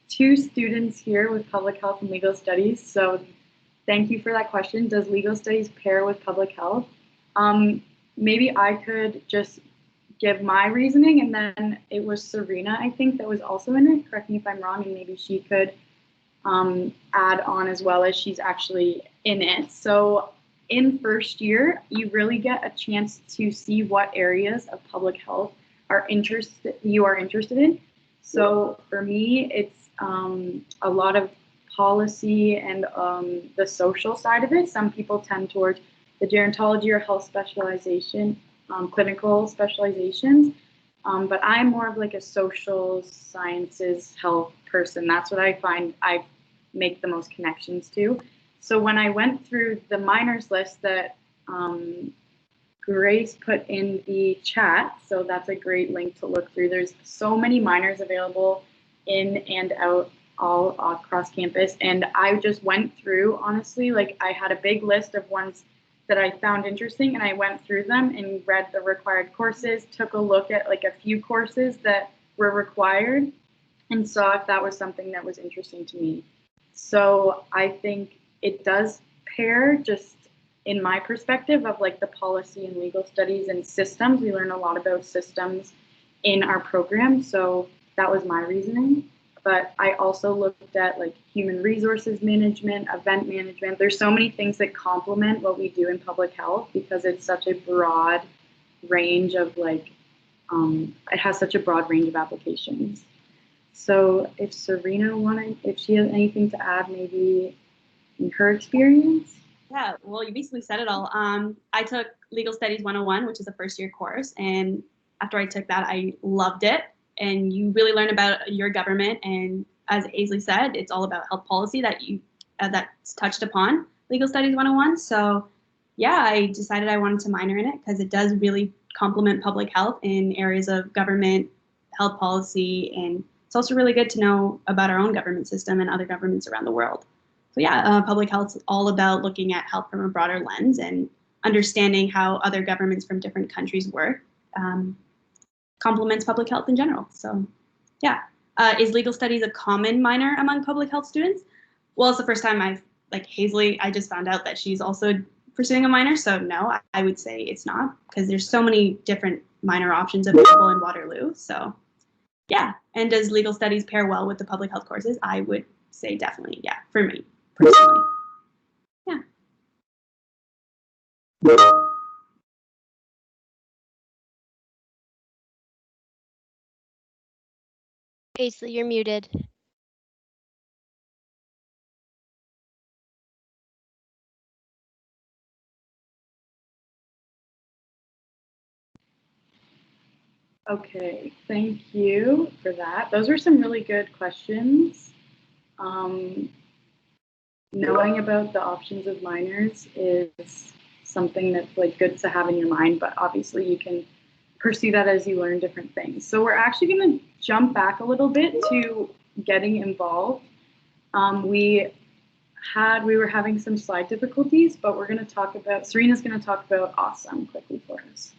2 students here with public health and legal studies, so thank you for that question. Does legal studies pair with public health? Maybe I could just give my reasoning, and then it was Serena, I think, that was also in it. Correct me if I'm wrong, and maybe she could add on as well, as she's actually in it. So in first year, you really get a chance to see what areas of public health you are interested in. So for me, it's a lot of policy and the social side of it. Some people tend towards the gerontology or health specialization, clinical specializations. But I'm more of like a social sciences health person. That's what I find I make the most connections to. So when I went through the minors list that Grace put in the chat, so that's a great link to look through. There's so many minors available in and out all across campus. And I just went through, honestly, like I had a big list of ones that I found interesting, and I went through them and read the required courses, took a look at like a few courses that were required, and saw if that was something that was interesting to me. So I think it does pair, just in my perspective, of like the policy and legal studies and systems. We learn a lot about systems in our program, so that was my reasoning. But I also looked at like human resources management, event management. There's so many things that complement what we do in public health, because it's such a broad range of like, it has such a broad range of applications. So if Serena if she has anything to add, maybe in her experience. Yeah, well, you basically said it all. I took Legal Studies 101, which is a first year course. And after I took that, I loved it. And you really learn about your government. And as Aisley said, it's all about health policy that's touched upon Legal Studies 101. So yeah, I decided I wanted to minor in it because it does really complement public health in areas of government, health policy, and it's also really good to know about our own government system and other governments around the world. So yeah, public health is all about looking at health from a broader lens and understanding how other governments from different countries work. Complements public health in general. So yeah, is legal studies a common minor among public health students? Well, it's the first time like Hazley, I just found out that she's also pursuing a minor. So no, I would say it's not, because there's so many different minor options available in Waterloo. So yeah, and does legal studies pair well with the public health courses? I would say definitely, yeah, for me personally. Yeah. Aisley, you're muted. Okay, thank you for that. Those were some really good questions. Knowing about the options of minors is something that's like good to have in your mind, but obviously you can pursue that as you learn different things. So we're actually going to jump back a little bit to getting involved. We were having some slide difficulties, but we're going to talk about, Serena's going to talk about Awesome quickly for us.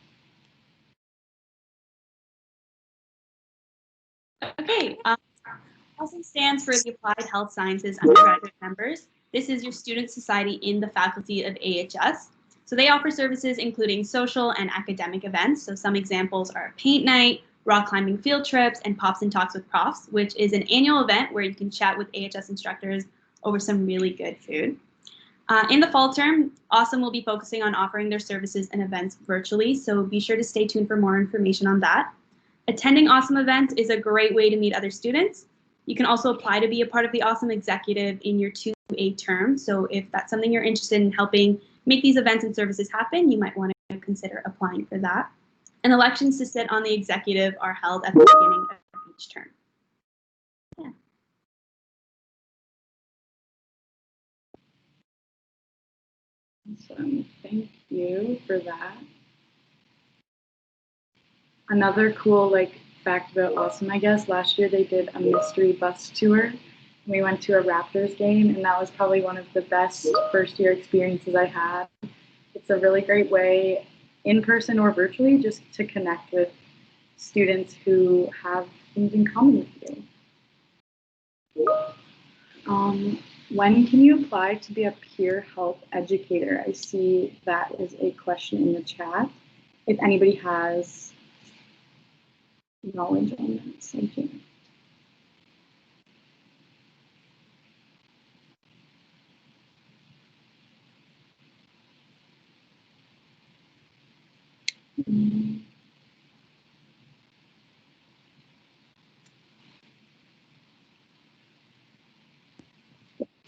Okay, Awesome stands for the Applied Health Sciences undergraduate members. This is your student society in the faculty of AHS. So they offer services including social and academic events. So some examples are paint night, rock climbing field trips, and Pops and Talks with Profs, which is an annual event where you can chat with AHS instructors over some really good food. In the fall term, Awesome will be focusing on offering their services and events virtually, so be sure to stay tuned for more information on that. Attending Awesome events is a great way to meet other students. You can also apply to be a part of the Awesome Executive in your 2A term, so if that's something you're interested in helping make these events and services happen, you might want to consider applying for that. And elections to sit on the executive are held at the beginning of each term. Yeah. Awesome. Thank you for that. Another cool fact about Awesome, I guess, last year they did a mystery bus tour. We went to a Raptors game, and that was probably one of the best first year experiences I had. It's a really great way, in person or virtually, just to connect with students who have things in common with you. When can you apply to be a peer health educator? I see that is a question in the chat. If anybody has knowledge on that subject.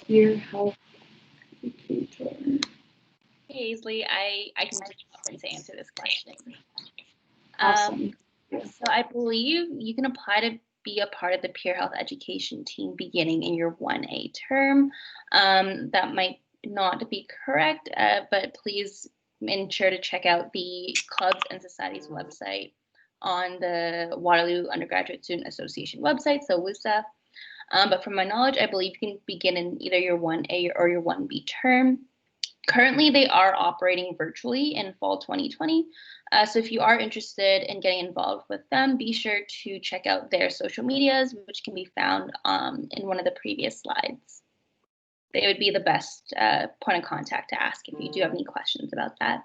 Peer health educator. Hey, Aisley, I can jump in to answer this question. Awesome. So I believe you can apply to be a part of the peer health education team beginning in your 1A term. That might not be correct, but please ensure to check out the clubs and societies website on the Waterloo Undergraduate Student Association website, so WUSA. But from my knowledge, I believe you can begin in either your 1A or your 1B term. Currently, they are operating virtually in fall 2020. So if you are interested in getting involved with them, be sure to check out their social medias, which can be found in one of the previous slides. They would be the best point of contact to ask if you do have any questions about that.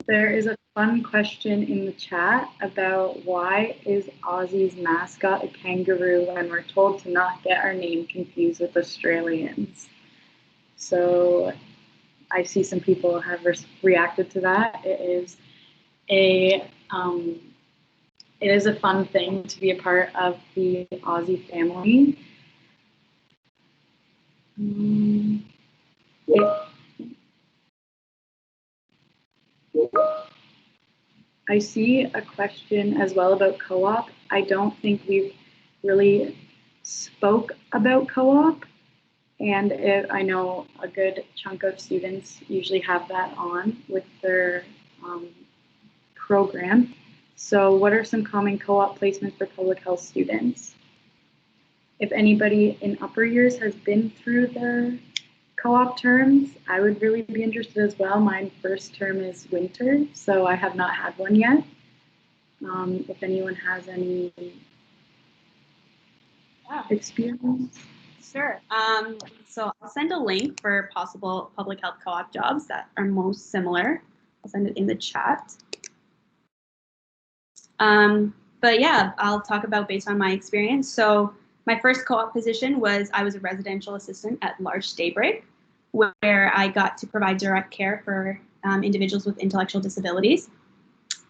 There is a fun question in the chat about why is Aussie's mascot a kangaroo when we're told to not get our name confused with Australians. So I see some people have reacted to that. It is a fun thing to be a part of the Aussie family. I see a question as well about co-op. I don't think we've really spoke about co-op, and I know a good chunk of students usually have that on with their program. So what are some common co-op placements for public health students? If anybody in upper years has been through their co-op terms, I would really be interested as well. My first term is winter, so I have not had one yet. If anyone has any experience. Sure. So I'll send a link for possible public health co-op jobs that are most similar. I'll send it in the chat. But yeah, I'll talk about based on my experience. So my first co-op position was I was a residential assistant at Large Daybreak, where I got to provide direct care for individuals with intellectual disabilities.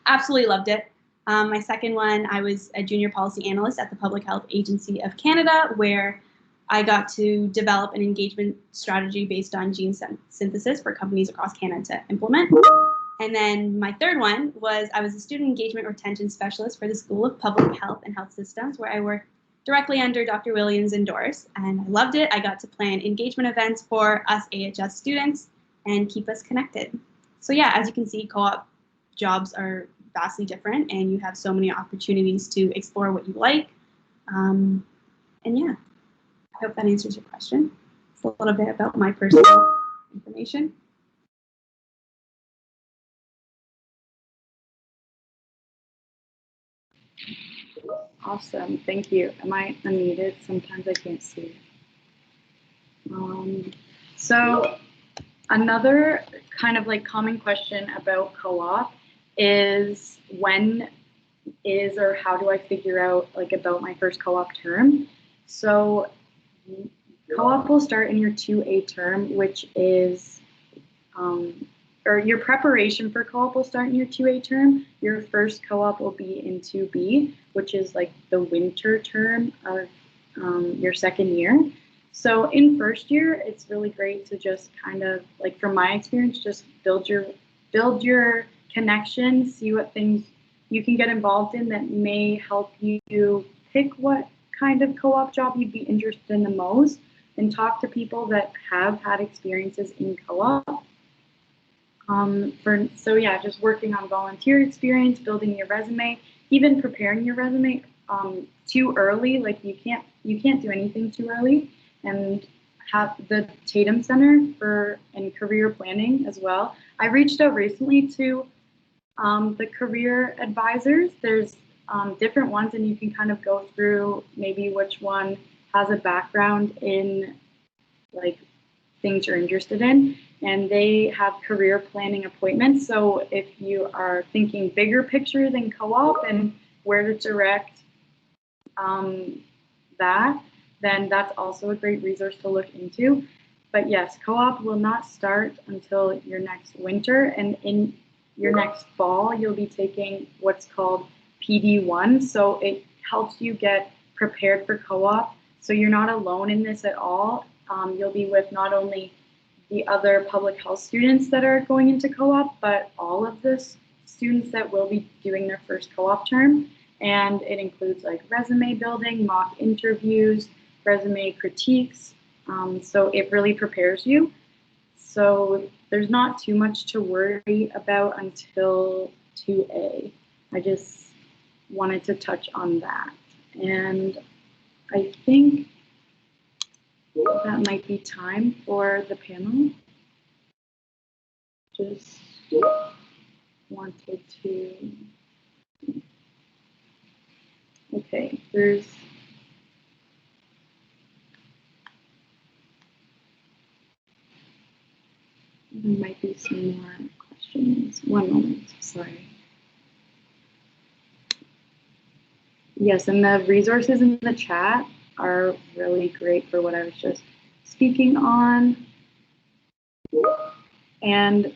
Absolutely loved it. My second one, I was a junior policy analyst at the Public Health Agency of Canada, where I got to develop an engagement strategy based on gene synthesis for companies across Canada to implement. And then my third one was I was a student engagement retention specialist for the School of Public Health and Health Systems, where I worked directly under Dr. Williams and Doris, and I loved it. I got to plan engagement events for us AHS students and keep us connected. So yeah, as you can see, co-op jobs are vastly different, and you have so many opportunities to explore what you like. And yeah, I hope that answers your question. It's a little bit about my personal information. Awesome, thank you. Am I unmuted? Sometimes I can't see. So another kind of like common question about co-op is when is or how do I figure out like about my first co-op term? So co-op will start in your 2A term, which is or your preparation for co-op will start in your 2A term. Your first co-op will be in 2B, which is like the winter term of your second year. So in first year, it's really great to just kind of like from my experience, just build your connections, see what things you can get involved in that may help you pick what kind of co-op job you'd be interested in the most, and talk to people that have had experiences in co-op. So yeah, just working on volunteer experience, building your resume, even preparing your resume too early. Like you can't do anything too early. And have the Tatum Center and career planning as well. I reached out recently to the career advisors. There's different ones, and you can kind of go through maybe which one has a background in like things you're interested in, and they have career planning appointments. So if you are thinking bigger picture than co-op and where to direct that, then that's also a great resource to look into. But yes, co-op will not start until your next winter, and in your next fall, you'll be taking what's called PD1. So it helps you get prepared for co-op. So you're not alone in this at all. You'll be with not only the other public health students that are going into co-op, but all of the students that will be doing their first co-op term. And it includes like resume building, mock interviews, resume critiques. So it really prepares you. So there's not too much to worry about until 2A. I just wanted to touch on that. And I think that might be time for the panel. Just wanted to, okay, there might be some more questions. One moment, sorry. Yes, and the resources in the chat are really great for what I was just speaking on. And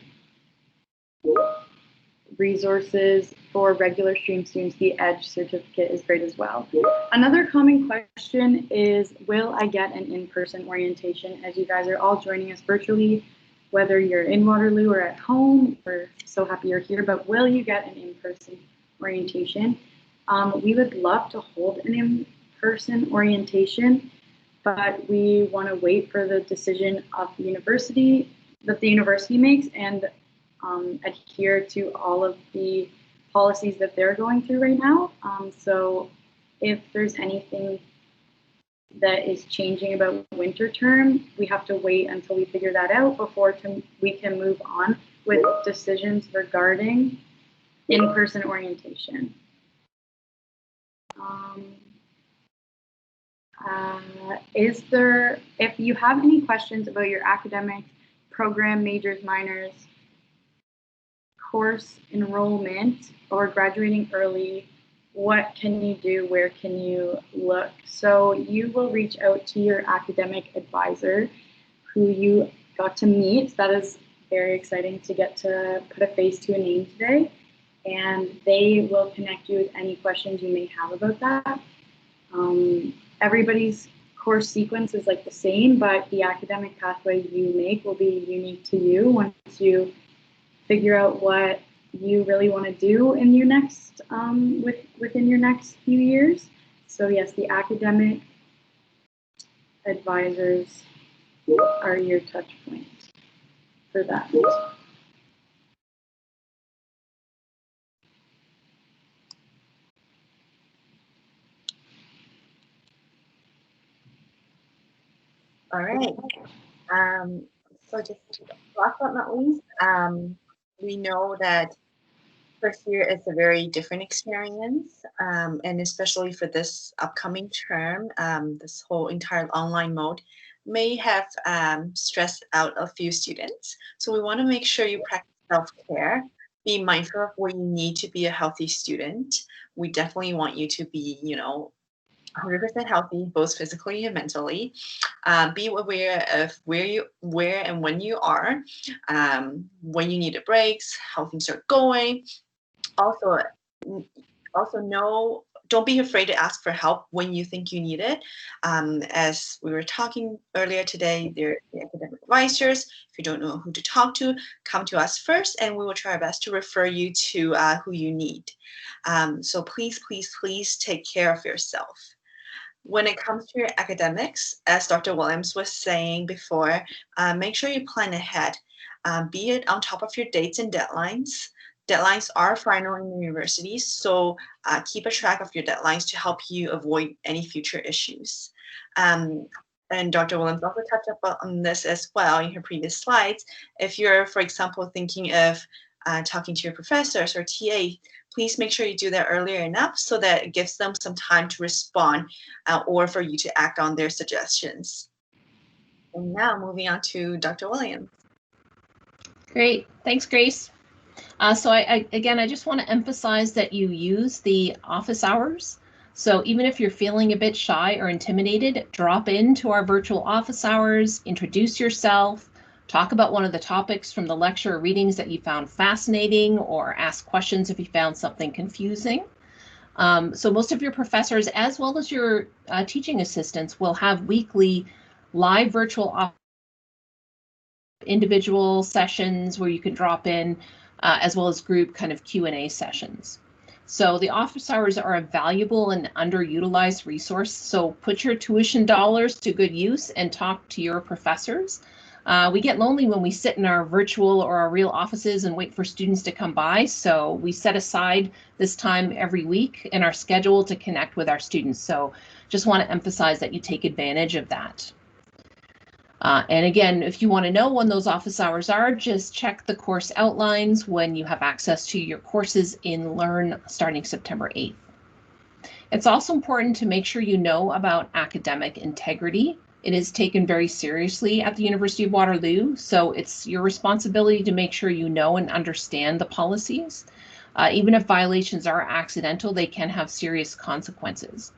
resources for regular stream students, the EDGE certificate is great as well. Another common question is, will I get an in-person orientation? As you guys are all joining us virtually, whether you're in Waterloo or at home, we're so happy you're here, but will you get an in-person orientation? We would love to hold an in-person orientation, but we want to wait for the decision of the university that the university makes and adhere to all of the policies that they're going through right now. So if there's anything that is changing about winter term, we have to wait until we figure that out before we can move on with decisions regarding in-person orientation. If you have any questions about your academic program, majors, minors, course enrollment, or graduating early, what can you do? Where can you look? So you will reach out to your academic advisor who you got to meet. That is very exciting to get to put a face to a name today. And they will connect you with any questions you may have about that. Everybody's course sequence is like the same, but the academic pathway you make will be unique to you once you figure out what you really want to do in your next within your next few years. So yes, the academic advisors are your touch point for that. All right. So just last but not least, we know that first year is a very different experience, and especially for this upcoming term, this whole entire online mode may have stressed out a few students. So we want to make sure you practice self-care. Be mindful of what you need to be a healthy student. We definitely want you to be, 100% healthy, both physically and mentally. Be aware of where and when you are, when you need a breaks, how things are going. Also don't be afraid to ask for help when you think you need it. As we were talking earlier today, they're the academic advisors. If you don't know who to talk to, come to us first, and we will try our best to refer you to who you need. So please, please, please take care of yourself. When it comes to your academics, as Dr. Williams was saying before, make sure you plan ahead. Be it on top of your dates and deadlines. Deadlines are final in the universities, so keep a track of your deadlines to help you avoid any future issues. And Dr. Williams also touched on this as well in her previous slides. If you're, for example, thinking of talking to your professors or TA, please make sure you do that earlier enough so that it gives them some time to respond or for you to act on their suggestions. And now moving on to Dr. Williams. Great, thanks, Grace. So I just want to emphasize that you use the office hours. So even if you're feeling a bit shy or intimidated, drop into our virtual office hours, introduce yourself, talk about one of the topics from the lecture or readings that you found fascinating, or ask questions if you found something confusing. So most of your professors, as well as your teaching assistants, will have weekly live virtual individual sessions where you can drop in, as well as group kind of Q&A sessions. So the office hours are a valuable and underutilized resource. So put your tuition dollars to good use and talk to your professors. We get lonely when we sit in our virtual or our real offices and wait for students to come by. So we set aside this time every week in our schedule to connect with our students. So just want to emphasize that you take advantage of that. And again, if you want to know when those office hours are, just check the course outlines when you have access to your courses in Learn starting September 8th. It's also important to make sure you know about academic integrity. It is taken very seriously at the University of Waterloo, so it's your responsibility to make sure you know and understand the policies. Even if violations are accidental, they can have serious consequences.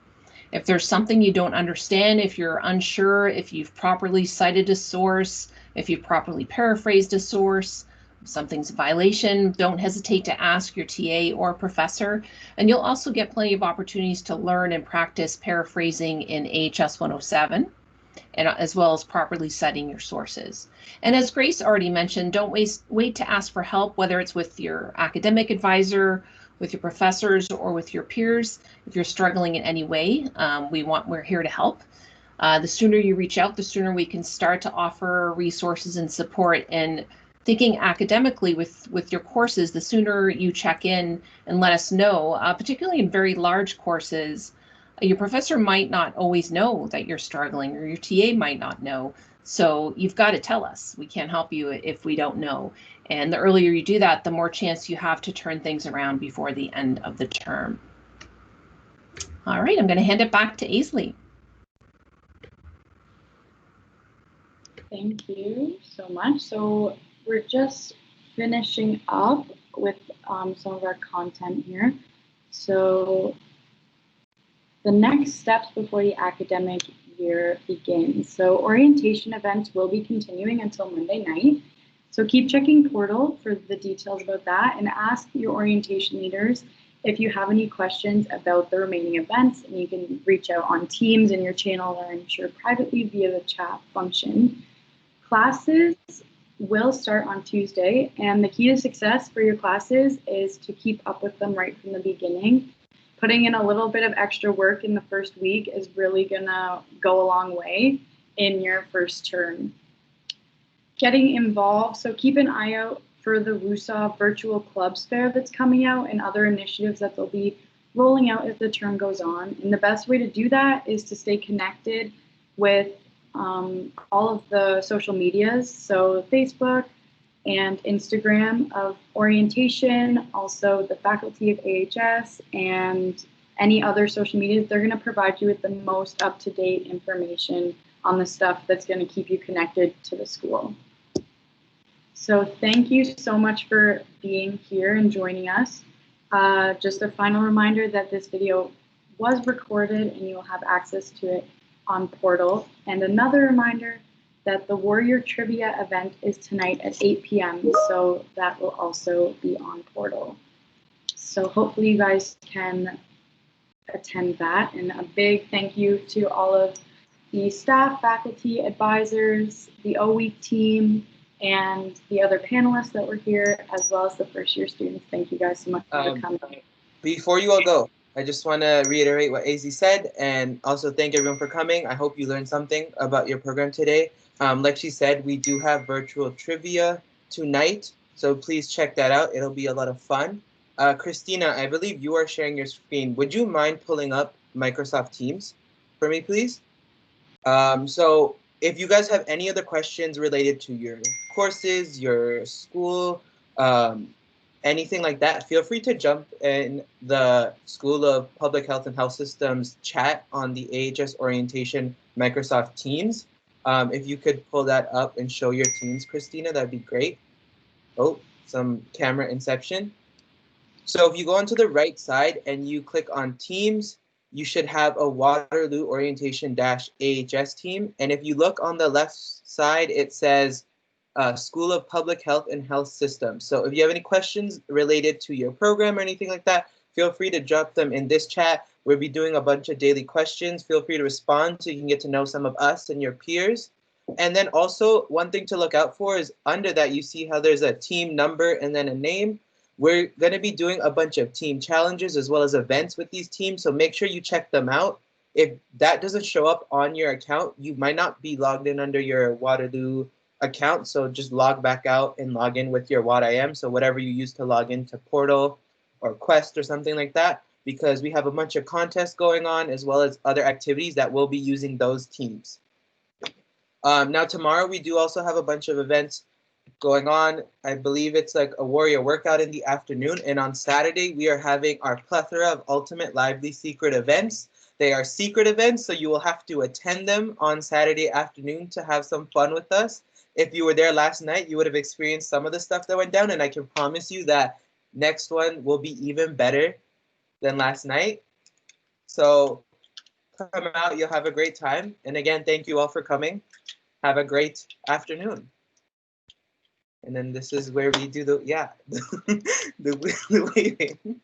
If there's something you don't understand, if you're unsure, if you've properly cited a source, if you've properly paraphrased a source, something's a violation, don't hesitate to ask your TA or professor. And you'll also get plenty of opportunities to learn and practice paraphrasing in AHS 107, and as well as properly citing your sources. And as Grace already mentioned, don't wait to ask for help, whether it's with your academic advisor, with your professors, or with your peers. If you're struggling in any way, we're here to help. The sooner you reach out, the sooner we can start to offer resources and support. And thinking academically with your courses, the sooner you check in and let us know, particularly in very large courses, your professor might not always know that you're struggling, or your TA might not know. So you've got to tell us. We can't help you if we don't know. And the earlier you do that, the more chance you have to turn things around before the end of the term. All right, I'm going to hand it back to Aisley. Thank you so much. So we're just finishing up with some of our content here. So the next steps before the academic year begins. So orientation events will be continuing until Monday night. So keep checking Portal for the details about that, and ask your orientation leaders if you have any questions about the remaining events, and you can reach out on Teams in your channel, or I'm sure privately via the chat function. Classes will start on Tuesday, and the key to success for your classes is to keep up with them right from the beginning. Putting in a little bit of extra work in the first week is really gonna go a long way in your first term. Getting involved, so keep an eye out for the WUSA virtual clubs fair that's coming out, and other initiatives that they'll be rolling out as the term goes on. And the best way to do that is to stay connected with all of the social medias, so Facebook and Instagram of orientation, also the faculty of AHS, and any other social media. They're going to provide you with the most up-to-date information on the stuff that's going to keep you connected to the school. So thank you so much for being here and joining us. Just a final reminder that this video was recorded and you will have access to it on Portal. And another reminder that the Warrior Trivia event is tonight at 8 p.m. So that will also be on Portal. So hopefully you guys can attend that. And a big thank you to all of the staff, faculty, advisors, the O-Week team, and the other panelists that were here, as well as the first year students. Thank you guys so much for coming. Before you all go, I just want to reiterate what AZ said, and also thank everyone for coming. I hope you learned something about your program today. Like she said, we do have virtual trivia tonight, so please check that out. It'll be a lot of fun. Christina, I believe you are sharing your screen. Would you mind pulling up Microsoft Teams for me, please? So if you guys have any other questions related to your courses, your school, anything like that, feel free to jump in the School of Public Health and Health Systems chat on the AHS Orientation Microsoft Teams. If you could pull that up and show your teams, Christina, that'd be great. Oh, some camera inception. So if you go onto the right side and you click on teams, you should have a Waterloo Orientation -AHS team. And if you look on the left side, it says School of Public Health and Health Systems. So if you have any questions related to your program or anything like that, feel free to drop them in this chat. We'll be doing a bunch of daily questions. Feel free to respond so you can get to know some of us and your peers. And then also one thing to look out for is under that, you see how there's a team number and then a name. We're going to be doing a bunch of team challenges as well as events with these teams, so make sure you check them out. If that doesn't show up on your account, you might not be logged in under your Waterloo account, so just log back out and log in with your WhatIM, so whatever you use to log into Portal or Quest or something like that, because we have a bunch of contests going on as well as other activities that will be using those teams. Now tomorrow we do also have a bunch of events going on. I believe it's like a warrior workout in the afternoon, and on Saturday we are having our plethora of ultimate lively secret events. They are secret events, so you will have to attend them on Saturday afternoon to have some fun with us. If you were there last night, you would have experienced some of the stuff that went down, and I can promise you that next one will be even better than last night. So come out, you'll have a great time. And again, thank you all for coming. Have a great afternoon. And then this is where we do the, yeah, the waving.